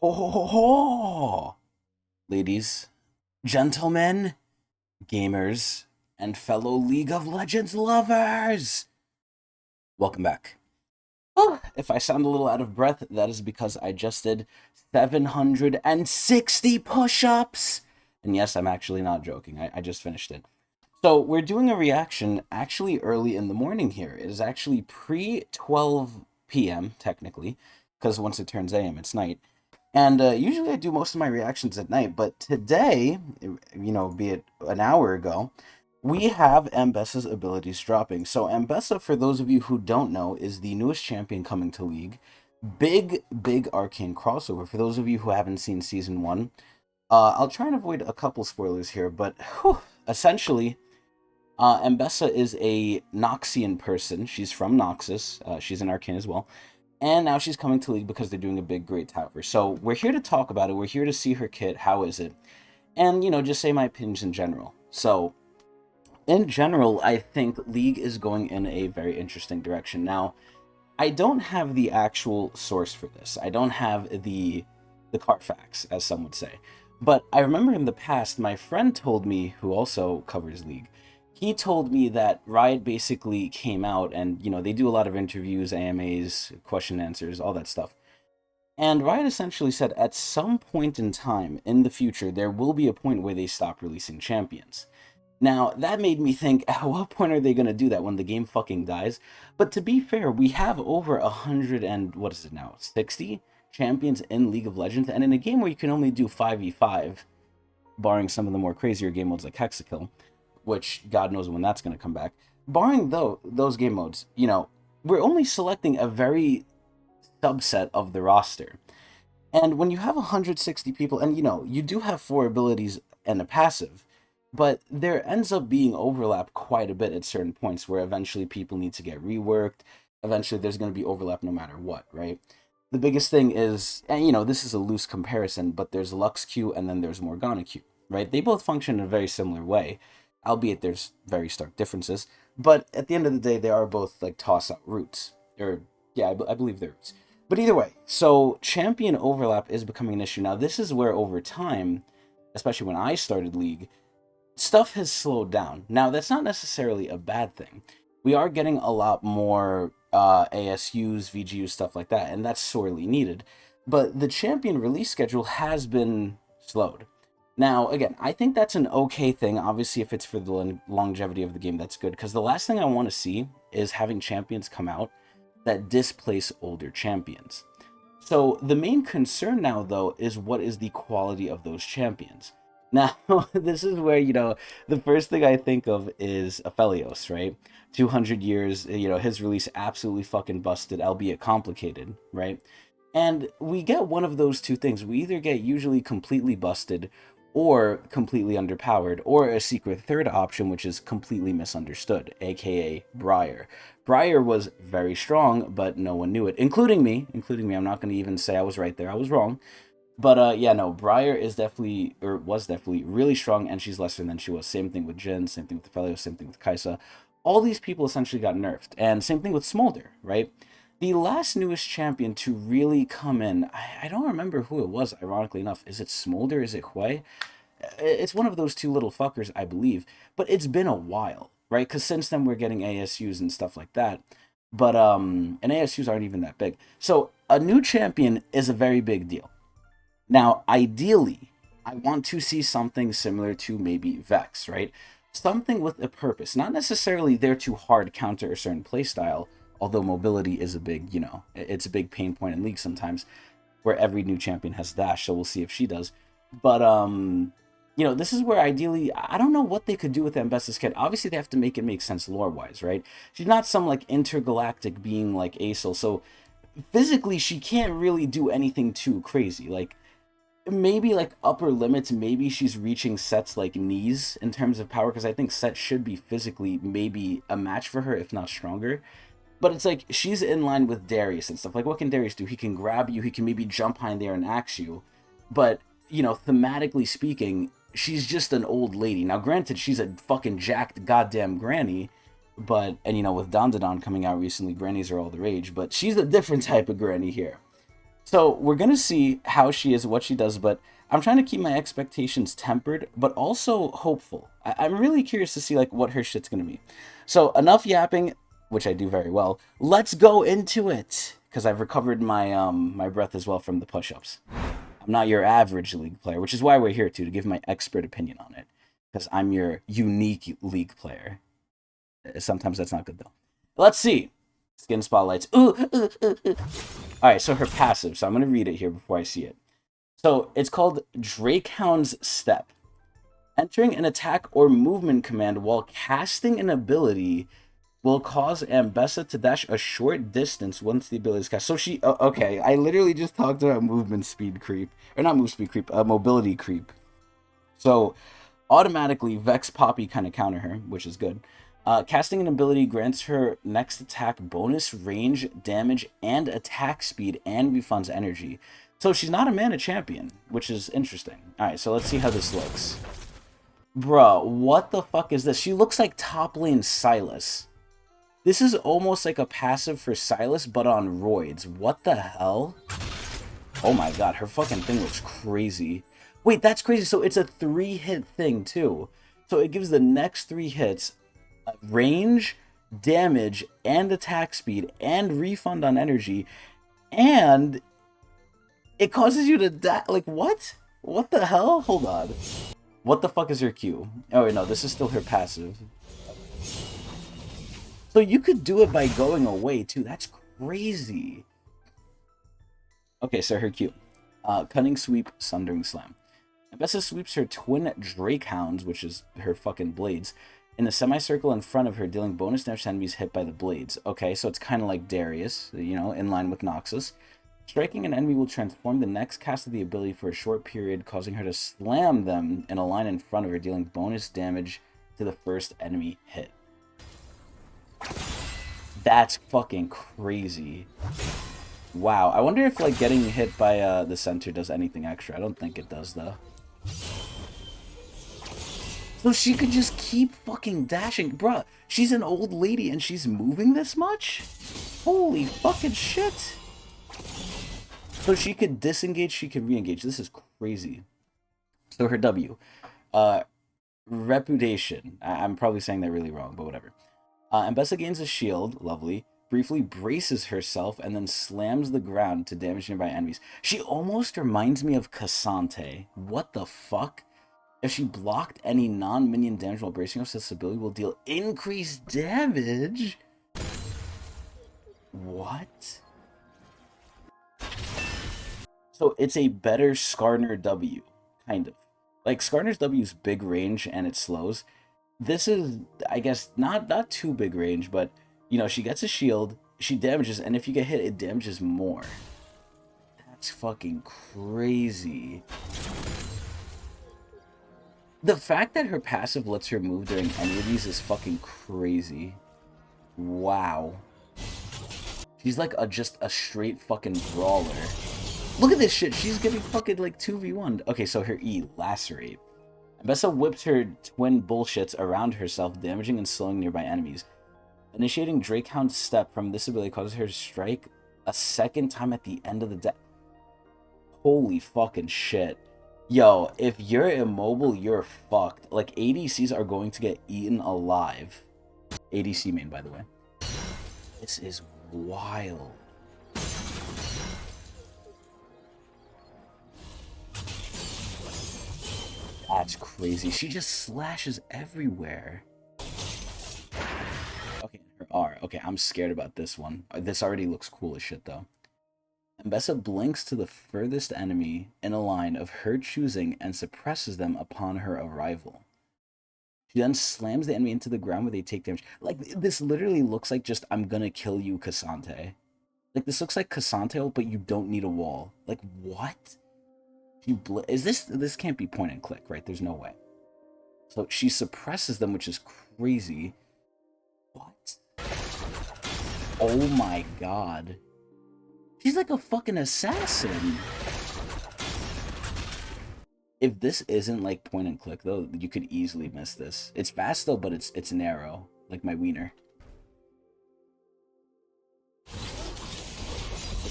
Ho, ho, ho, ho. Ladies, gentlemen, gamers, and fellow League of Legends lovers! Welcome back. Oh, if I sound a little out of breath, that is because I just did 760 push ups! And yes, I'm actually not joking, I just finished it. So, we're doing a reaction actually early in the morning here. It is actually pre 12 p.m., technically, because once it turns a.m., it's night. And usually I do most of my reactions at night, but today, be it an hour ago, we have Ambessa's abilities dropping. So Ambessa, for those of you who don't know, is the newest champion coming to League. Big arcane crossover. For those of you who haven't seen Season 1, I'll try and avoid a couple spoilers here, but essentially, Ambessa is a Noxian person. She's from Noxus. She's an arcane as well. And now she's coming to League because they're doing a big, great tower. So we're here to talk about it. We're here to see her kit. How is it? And, just say my opinions in general. So, in general, I think League is going in a very interesting direction. Now, I don't have the actual source for this. I don't have the Carfax, as some would say. But I remember in the past, my friend told me, who also covers League, he told me that Riot basically came out and, they do a lot of interviews, AMAs, question and answers, all that stuff. And Riot essentially said at some point in time in the future, there will be a point where they stop releasing champions. Now, that made me think, at what point are they going to do that, when the game fucking dies? But to be fair, we have over 100 and, what is it now, 60 champions in League of Legends, and in a game where you can only do 5v5, barring some of the more crazier game modes like Hexakill, which God knows when that's going to come back. Barring those game modes, we're only selecting a very subset of the roster. And when you have 160 people, and you do have 4 abilities and a passive, but there ends up being overlap quite a bit at certain points where eventually people need to get reworked. Eventually there's going to be overlap no matter what, right? The biggest thing is, and this is a loose comparison, but there's Lux Q and then there's Morgana Q, right? They both function in a very similar way, albeit there's very stark differences. But at the end of the day, they are both like toss-out routes. Or, yeah, I believe they're routes. But either way, so champion overlap is becoming an issue. Now, this is where over time, especially when I started League, stuff has slowed down. Now, that's not necessarily a bad thing. We are getting a lot more ASUs, VGUs, stuff like that, and that's sorely needed. But the champion release schedule has been slowed. Now, again, I think that's an okay thing. Obviously, if it's for the longevity of the game, that's good. Because the last thing I want to see is having champions come out that displace older champions. So the main concern now, though, is what is the quality of those champions. Now, this is where, the first thing I think of is Aphelios, right? 200 years, his release absolutely fucking busted, albeit complicated, right? And we get one of those two things. We either get usually completely busted or completely underpowered, or a secret third option, which is completely misunderstood, aka Briar. Briar was very strong, but no one knew it, including me. I'm not going to even say I was right there. I was wrong. But yeah, no, Briar is definitely, or was definitely, really strong, and she's lesser than she was. Same thing with Jhin, same thing with Aphelios, same thing with Kai'Sa. All these people essentially got nerfed, and same thing with Smolder, right? The last newest champion to really come in, I don't remember who it was, ironically enough. Is it Smolder? Is it Hui? It's one of those two little fuckers, I believe. But it's been a while, right? Because since then we're getting ASUs and stuff like that. But, and ASUs aren't even that big. So, a new champion is a very big deal. Now, ideally, I want to see something similar to maybe Vex, right? Something with a purpose. Not necessarily there to hard counter a certain playstyle, although mobility is a big, it's a big pain point in League sometimes, where every new champion has dash, so we'll see if she does. But, this is where ideally, I don't know what they could do with Ambessa's kit. Obviously, they have to make it make sense lore-wise, right? She's not some, like, intergalactic being like Aesol, so physically, she can't really do anything too crazy. Like, maybe, like, upper limits, maybe she's reaching Set's, like, knees in terms of power, because I think Set should be physically maybe a match for her, if not stronger. But it's like, she's in line with Darius and stuff. Like, what can Darius do? He can grab you, he can maybe jump behind there and axe you. But, thematically speaking, she's just an old lady. Now, granted, she's a fucking jacked goddamn granny, but, and with Don coming out recently, grannies are all the rage, but she's a different type of granny here. So we're gonna see how she is, what she does, but I'm trying to keep my expectations tempered, but also hopeful. I'm really curious to see like what her shit's gonna be. So enough yapping, which I do very well. Let's go into it, because I've recovered my breath as well from the push-ups. I'm not your average League player, which is why we're here to give my expert opinion on it, because I'm your unique League player. Sometimes that's not good though. Let's see. Skin spotlights. All right, so her passive. So I'm gonna read it here before I see it. So it's called Drakehound's Step. Entering an attack or movement command while casting an ability will cause Ambessa to dash a short distance once the ability is cast. So she, okay, I literally just talked about movement speed creep, or not movement speed creep, mobility creep. So automatically Vex Poppy kind of counter her, which is good. Casting an ability grants her next attack bonus range, damage, and attack speed, and refunds energy. So she's not a mana champion, which is interesting. Alright, so let's see how this looks. Bruh, what the fuck is this? She looks like top lane Sylas. This is almost like a passive for Sylas, but on roids. What the hell? Oh my god, her fucking thing looks crazy. Wait, that's crazy. So it's a 3-hit thing, too. So it gives the next 3 hits range, damage, and attack speed, and refund on energy, and it causes you to die. Like, what? What the hell? Hold on. What the fuck is her Q? Oh, wait, no, this is still her passive. So you could do it by going away, too. That's crazy. Okay, so her Q. Cunning Sweep, Sundering Slam. Ambessa sweeps her twin Drakehounds, which is her fucking blades, in the semicircle in front of her, dealing bonus damage to enemies hit by the blades. Okay, so it's kind of like Darius, you know, in line with Noxus. Striking an enemy will transform the next cast of the ability for a short period, causing her to slam them in a line in front of her, dealing bonus damage to the first enemy hit. That's fucking crazy. Wow, I wonder if like getting hit by the center does anything extra. I don't think it does though. So she could just keep fucking dashing. Bruh, she's an old lady and she's moving this much? Holy fucking shit. So she could disengage, she could re-engage. This is crazy. So her W. Reputation. I'm probably saying that really wrong, but whatever. Ambessa gains a shield, lovely. Briefly braces herself and then slams the ground to damage nearby enemies. She almost reminds me of Cassante. What the fuck? If she blocked any non-minion damage while bracing herself, this ability will deal increased damage? What? So it's a better Skarner W, kind of. Like, Skarner's W is big range and it slows. This is, I guess, not too big range, but, you know, she gets a shield, she damages, and if you get hit, it damages more. That's fucking crazy. The fact that her passive lets her move during any of these is fucking crazy. Wow. She's like just a straight fucking brawler. Look at this shit. She's getting fucking like 2v1. Okay, so her E, Lacerate. Ambessa whips her twin bullshits around herself, damaging and slowing nearby enemies. Initiating Drakehound's Step from this ability causes her to strike a second time at the end of the deck. Holy fucking shit. Yo, if you're immobile, you're fucked. Like, ADCs are going to get eaten alive. ADC main, by the way. This is wild. That's crazy. She just slashes everywhere. Okay, her R. Okay, I'm scared about this one. This already looks cool as shit, though. Ambessa blinks to the furthest enemy in a line of her choosing and suppresses them upon her arrival. She then slams the enemy into the ground where they take damage. Like, this literally looks like just, I'm gonna kill you, Cassante. Like, this looks like Cassante, but you don't need a wall. Like, what? This can't be point and click, right? There's no way. So she suppresses them, which is crazy. What? Oh my god. She's like a fucking assassin. If this isn't like point and click though, you could easily miss this. It's fast though, but it's narrow, like my wiener.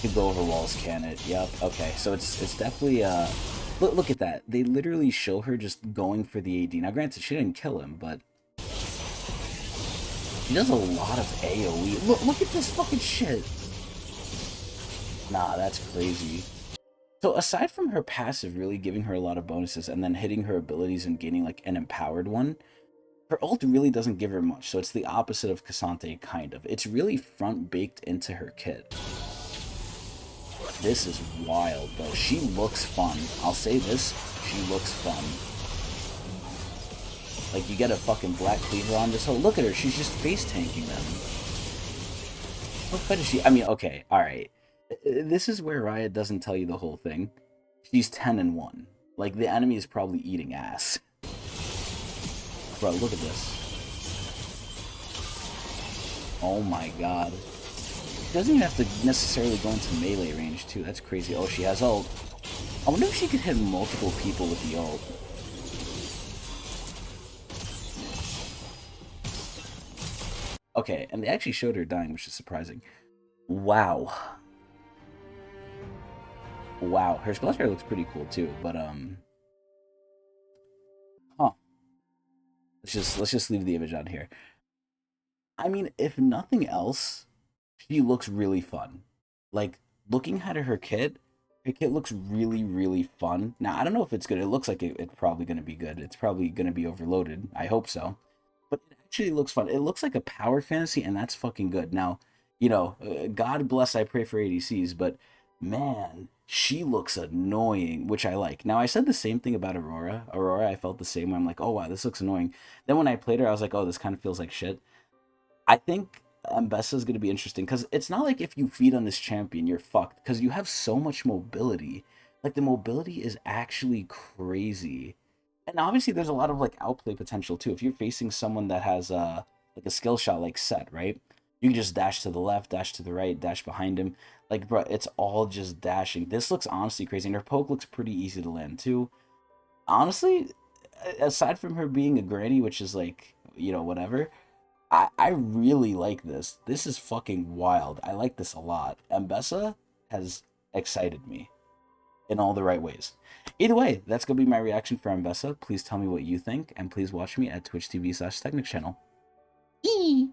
Could go over walls, can it? Yep. Okay, so it's definitely look at that. They literally show her just going for the AD. Now, granted, she didn't kill him, but she does a lot of AoE. Look at this fucking shit. Nah, that's crazy. So aside from her passive really giving her a lot of bonuses and then hitting her abilities and gaining like an empowered one, her ult really doesn't give her much. So it's the opposite of Cassante, kind of. It's really front baked into her kit. This is wild, though. She looks fun. I'll say this, she looks fun. Like, you get a fucking black cleaver on this whole... Look at her, she's just face-tanking them. What fight is she... I mean, okay, alright. This is where Riot doesn't tell you the whole thing. She's 10-1. Like, the enemy is probably eating ass. Bro, look at this. Oh my god. She doesn't even have to necessarily go into melee range, too. That's crazy. Oh, she has ult. I wonder if she could hit multiple people with the ult. Okay, and they actually showed her dying, which is surprising. Wow. Wow. Her splash hair looks pretty cool, too, but, huh. Let's just leave the image on here. I mean, if nothing else, she looks really fun. Like, looking at her kit looks really, really fun. Now, I don't know if it's good. It looks like it's probably going to be good. It's probably going to be overloaded. I hope so. But it actually looks fun. It looks like a power fantasy, and that's fucking good. Now, you know, God bless, I pray for ADCs, but man, she looks annoying, which I like. Now, I said the same thing about Aurora. Aurora, I felt the same way. I'm like, oh, wow, this looks annoying. Then when I played her, I was like, oh, this kind of feels like shit. I think Ambessa is going to be interesting because it's not like if you feed on this champion, you're fucked because you have so much mobility. Like, the mobility is actually crazy. And obviously, there's a lot of, like, outplay potential, too. If you're facing someone that has, like, a skill shot, like, set, right? You can just dash to the left, dash to the right, dash behind him. Like, bro, it's all just dashing. This looks honestly crazy. And her poke looks pretty easy to land, too. Honestly, aside from her being a granny, which is, like, you know, whatever... I really like this. This is fucking wild. I like this a lot. Ambessa has excited me in all the right ways. Either way, that's going to be my reaction for Ambessa. Please tell me what you think, and please watch me at Twitch TV/Tecnics channel. Eee!